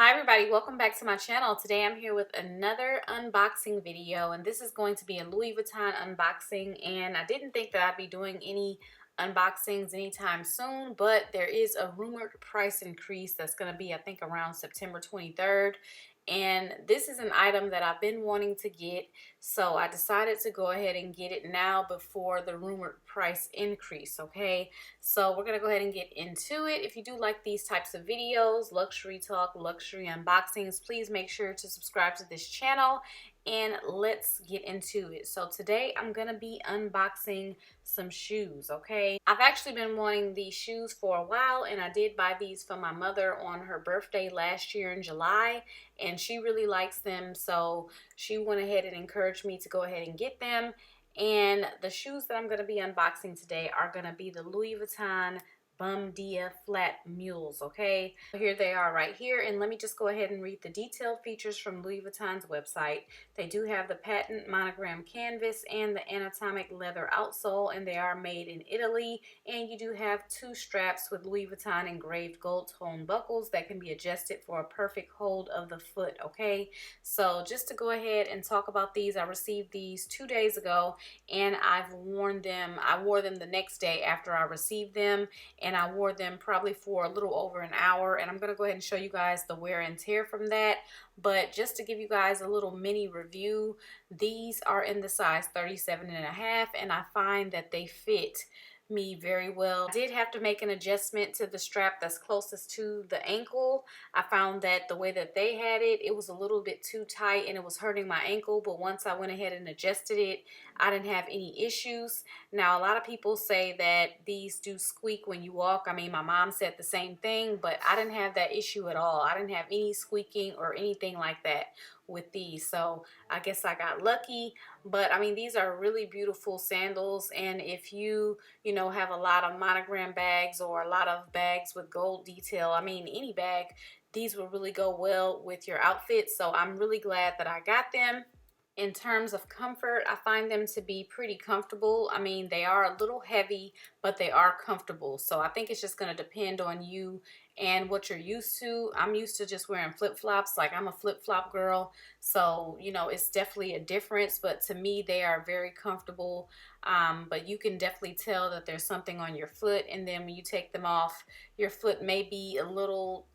Hi everybody, welcome back to my channel. Today I'm here with another unboxing video, and this is going to be a Louis Vuitton unboxing. And I didn't think that I'd be doing any unboxings anytime soon, but there is a rumored price increase that's going to be, I think, around September 23rd. And this is an item that I've been wanting to get, so I decided to go ahead and get it now before the rumored price increase. Okay, so we're gonna go ahead and get into it. If you do like these types of videos, luxury talk, luxury unboxings, please make sure to subscribe to this channel, and let's get into it. So today I'm gonna be unboxing some shoes. Okay, I've actually been wanting these shoes for a while, and I did buy these for my mother on her birthday last year in July, and she really likes them, so she went ahead and encouraged me to go ahead and get them. And the shoes that I'm going to be unboxing today are going to be the Louis Vuitton Bom flat mules. Okay, here they are right here, and let me just go ahead and read the detailed features from Louis Vuitton's website. They do have the patent monogram canvas and the anatomic leather outsole, and they are made in Italy. And you do have two straps with Louis Vuitton engraved gold tone buckles that can be adjusted for a perfect hold of the foot. Okay, so just to go ahead and talk about these, I received these 2 days ago, and I've worn them. I wore them the next day after I received them, and I wore them probably for a little over an hour. And I'm going to go ahead and show you guys the wear and tear from that. But just to give you guys a little mini review, these are in the size 37.5, and I find that they fit me very well. I did have to make an adjustment to the strap that's closest to the ankle. I found that the way that they had it, it was a little bit too tight and it was hurting my ankle, but once I went ahead and adjusted it, I didn't have any issues. Now, a lot of people say that these do squeak when you walk. I mean, my mom said the same thing, but I didn't have that issue at all. I didn't have any squeaking or anything like that with these, so I guess I got lucky. But I mean, these are really beautiful sandals, and if you have a lot of monogram bags or a lot of bags with gold detail, I mean, any bag, these will really go well with your outfit. So I'm really glad that I got them. In terms of comfort, I find them to be pretty comfortable. I mean, they are a little heavy, but they are comfortable. So I think it's just going to depend on you and what you're used to. I'm used to just wearing flip-flops. Like, I'm a flip-flop girl. So, it's definitely a difference. But to me, they are very comfortable. But you can definitely tell that there's something on your foot. And then when you take them off, your foot may be a little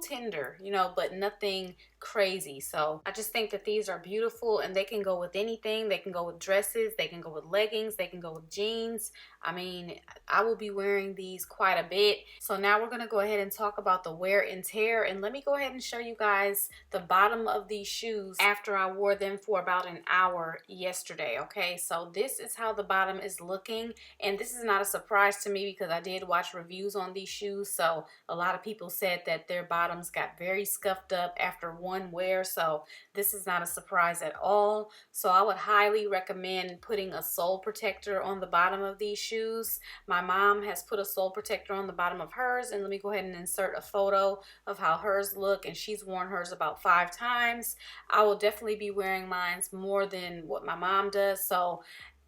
tender, but nothing crazy. So I just think that these are beautiful, and they can go with anything. They can go with dresses, they can go with leggings, they can go with jeans. I mean, I will be wearing these quite a bit. So now we're going to go ahead and talk about the wear and tear, and let me go ahead and show you guys the bottom of these shoes after I wore them for about an hour yesterday. Okay, so this is how the bottom is looking, and this is not a surprise to me because I did watch reviews on these shoes. So a lot of people said that their bottoms got very scuffed up after one wear, so this is not a surprise at all. So I would highly recommend putting a sole protector on the bottom of these shoes. My mom has put a sole protector on the bottom of hers, and let me go ahead and insert a photo of how hers look, and she's worn hers about 5 times. I will definitely be wearing mine more than what my mom does. So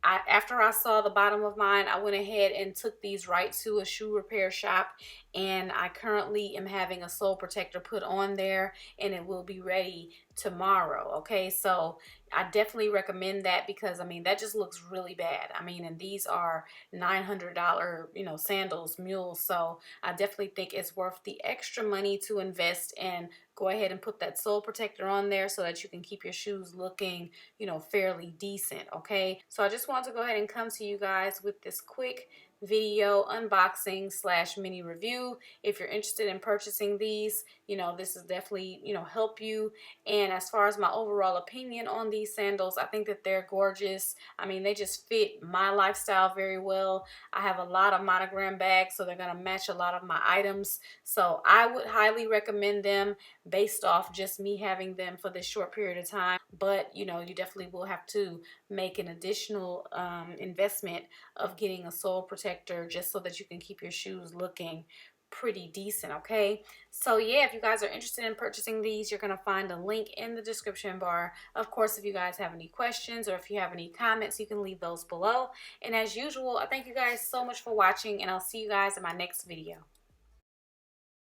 after I saw the bottom of mine, I went ahead and took these right to a shoe repair shop, and I currently am having a sole protector put on there, and it will be ready tomorrow. Okay, so I definitely recommend that because I mean, that just looks really bad. I mean, and these are $900 sandals, mules, so I definitely think it's worth the extra money to invest and go ahead and put that sole protector on there so that you can keep your shoes looking fairly decent. Okay, so I just want to go ahead and come to you guys with this quick video unboxing slash mini review. If you're interested in purchasing these, this is definitely help you. And as far as my overall opinion on these sandals, I think that they're gorgeous. I mean, they just fit my lifestyle very well. I have a lot of monogram bags, so they're going to match a lot of my items. So I would highly recommend them based off just me having them for this short period of time. But you definitely will have to make an additional investment of getting a sole protector just so that you can keep your shoes looking pretty decent. Okay, so yeah, if you guys are interested in purchasing these, you're going to find a link in the description bar. Of course, if you guys have any questions or if you have any comments, you can leave those below. And as usual, I thank you guys so much for watching, and I'll see you guys in my next video.